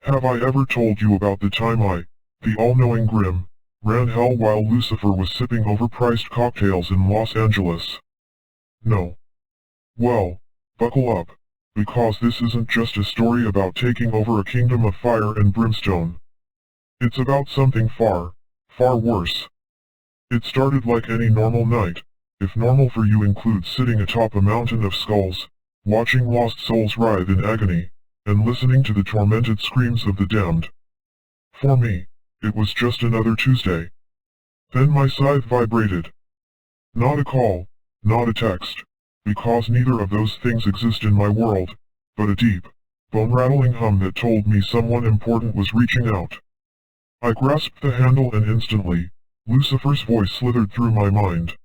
Have I ever told you about the time I, the all-knowing Grim, ran hell while Lucifer was sipping overpriced cocktails in Los Angeles? No. Well, buckle up, because this isn't just a story about taking over a kingdom of fire and brimstone. It's about something far, far worse. It started like any normal night, if normal for you includes sitting atop a mountain of skulls, watching lost souls writhe in agony, and listening to the tormented screams of the damned. For me, it was just another Tuesday. Then my scythe vibrated. Not a call, not a text, because neither of those things exist in my world, but a deep, bone-rattling hum that told me someone important was reaching out. I grasped the handle and instantly, Lucifer's voice slithered through my mind.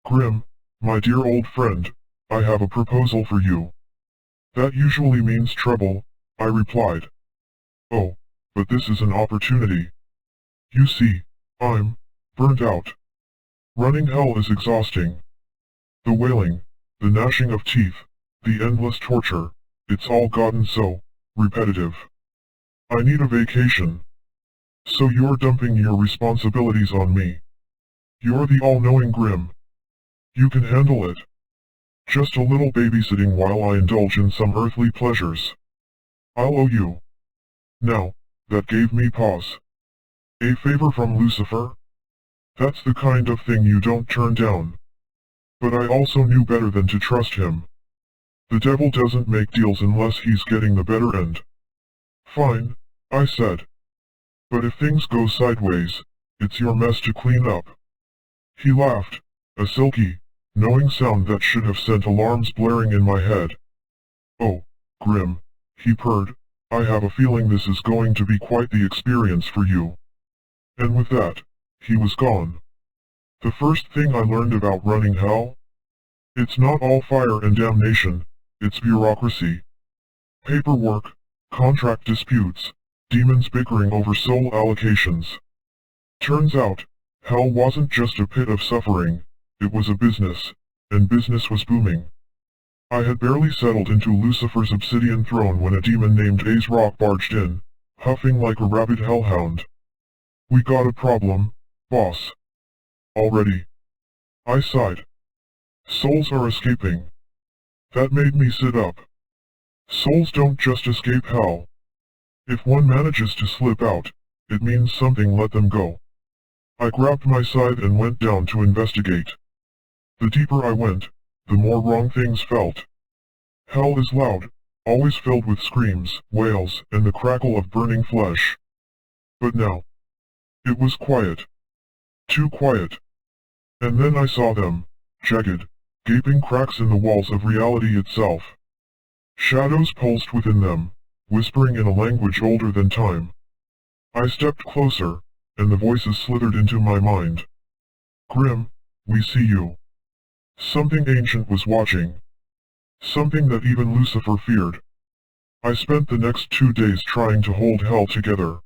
Grim, my dear old friend, I have a proposal for you. That usually means trouble, I replied. Oh, but this is an opportunity. You see, I'm burnt out. Running hell is exhausting. The wailing, the gnashing of teeth, the endless torture, it's all gotten so repetitive. I need a vacation. So you're dumping your responsibilities on me. You're the all-knowing Grim. You can handle it. Just a little babysitting while I indulge in some earthly pleasures. I'll owe you. Now, that gave me pause. A favor from Lucifer? That's the kind of thing you don't turn down. But I also knew better than to trust him. The devil doesn't make deals unless he's getting the better end. Fine, I said. But if things go sideways, it's your mess to clean up. He laughed, a silky, knowing sound that should have sent alarms blaring in my head. Oh, Grim, he purred, I have a feeling this is going to be quite the experience for you. And with that, he was gone. The first thing I learned about running hell? It's not all fire and damnation, it's bureaucracy. Paperwork, contract disputes, demons bickering over soul allocations. Turns out, hell wasn't just a pit of suffering, it was a business, and business was booming. I had barely settled into Lucifer's obsidian throne when a demon named Azrock barged in, huffing like a rabid hellhound. We got a problem, boss. Already. I sighed. Souls are escaping. That made me sit up. Souls don't just escape hell. If one manages to slip out, it means something let them go. I grabbed my scythe and went down to investigate. The deeper I went, the more wrong things felt. Hell is loud, always filled with screams, wails, and the crackle of burning flesh. But now, it was quiet. Too quiet. And then I saw them, jagged, gaping cracks in the walls of reality itself. Shadows pulsed within them, whispering in a language older than time. I stepped closer, and the voices slithered into my mind. Grim, we see you. Something ancient was watching. Something that even Lucifer feared. I spent the next 2 days trying to hold hell together.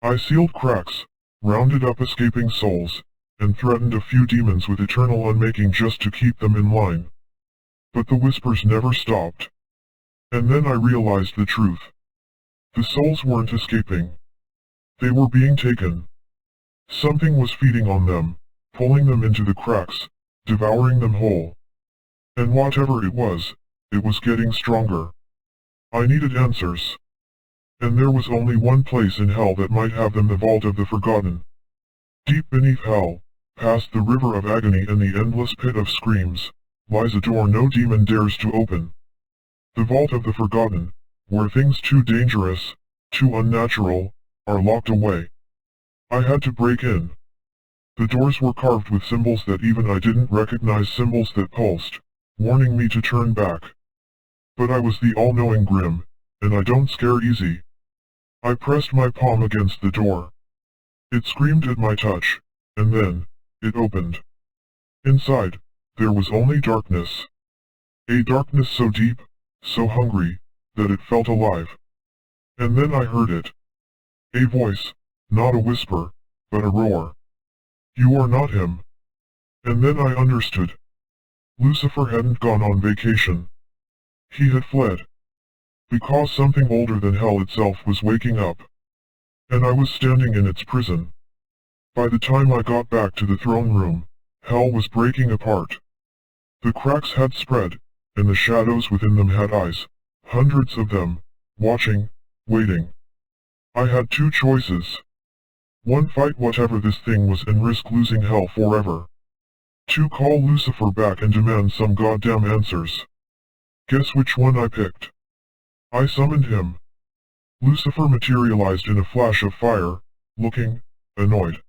I sealed cracks, rounded up escaping souls, and threatened a few demons with eternal unmaking just to keep them in line. But the whispers never stopped. And then I realized the truth. The souls weren't escaping. They were being taken. Something was feeding on them, pulling them into the cracks, devouring them whole. And whatever it was getting stronger. I needed answers. And there was only one place in hell that might have them, the Vault of the Forgotten. Deep beneath hell, past the river of agony and the endless pit of screams, lies a door no demon dares to open. The Vault of the Forgotten, where things too dangerous, too unnatural, are locked away. I had to break in. The doors were carved with symbols that even I didn't recognize, symbols that pulsed, warning me to turn back. But I was the all-knowing Grim, and I don't scare easy. I pressed my palm against the door. It screamed at my touch, and then, it opened. Inside, there was only darkness. A darkness so deep, so hungry, that it felt alive. And then I heard it. A voice, not a whisper, but a roar. You are not him. And then I understood. Lucifer hadn't gone on vacation. He had fled. Because something older than hell itself was waking up. And I was standing in its prison. By the time I got back to the throne room, hell was breaking apart. The cracks had spread, and the shadows within them had eyes, hundreds of them, watching, waiting. I had two choices. One, fight whatever this thing was and risk losing hell forever. Two, call Lucifer back and demand some goddamn answers. Guess which one I picked? I summoned him. Lucifer materialized in a flash of fire, looking annoyed.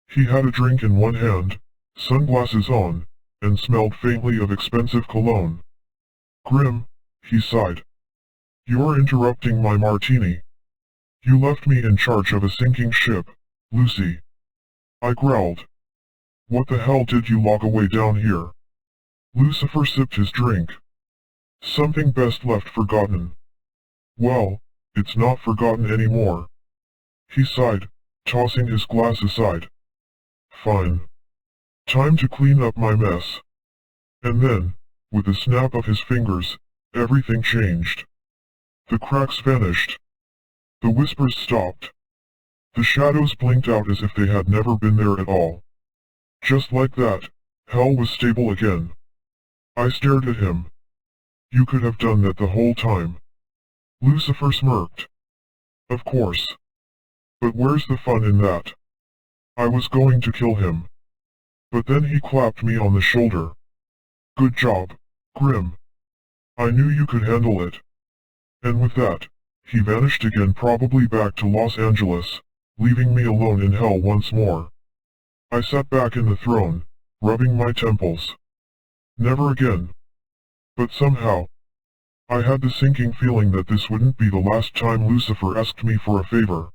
He had a drink in one hand, sunglasses on, and smelled faintly of expensive cologne. Grim, he sighed. You're interrupting my martini. You left me in charge of a sinking ship, Lucy. I growled. What the hell did you lock away down here? Lucifer sipped his drink. Something best left forgotten. Well, it's not forgotten anymore. He sighed, tossing his glass aside. Fine. Time to clean up my mess. And then, with a snap of his fingers, everything changed. The cracks vanished. The whispers stopped. The shadows blinked out as if they had never been there at all. Just like that, hell was stable again. I stared at him. You could have done that the whole time. Lucifer smirked. Of course. But where's the fun in that? I was going to kill him. But then he clapped me on the shoulder. Good job, Grim. I knew you could handle it. And with that, he vanished again, probably back to Los Angeles, leaving me alone in hell once more. I sat back in the throne, rubbing my temples. Never again. But somehow, I had the sinking feeling that this wouldn't be the last time Lucifer asked me for a favor.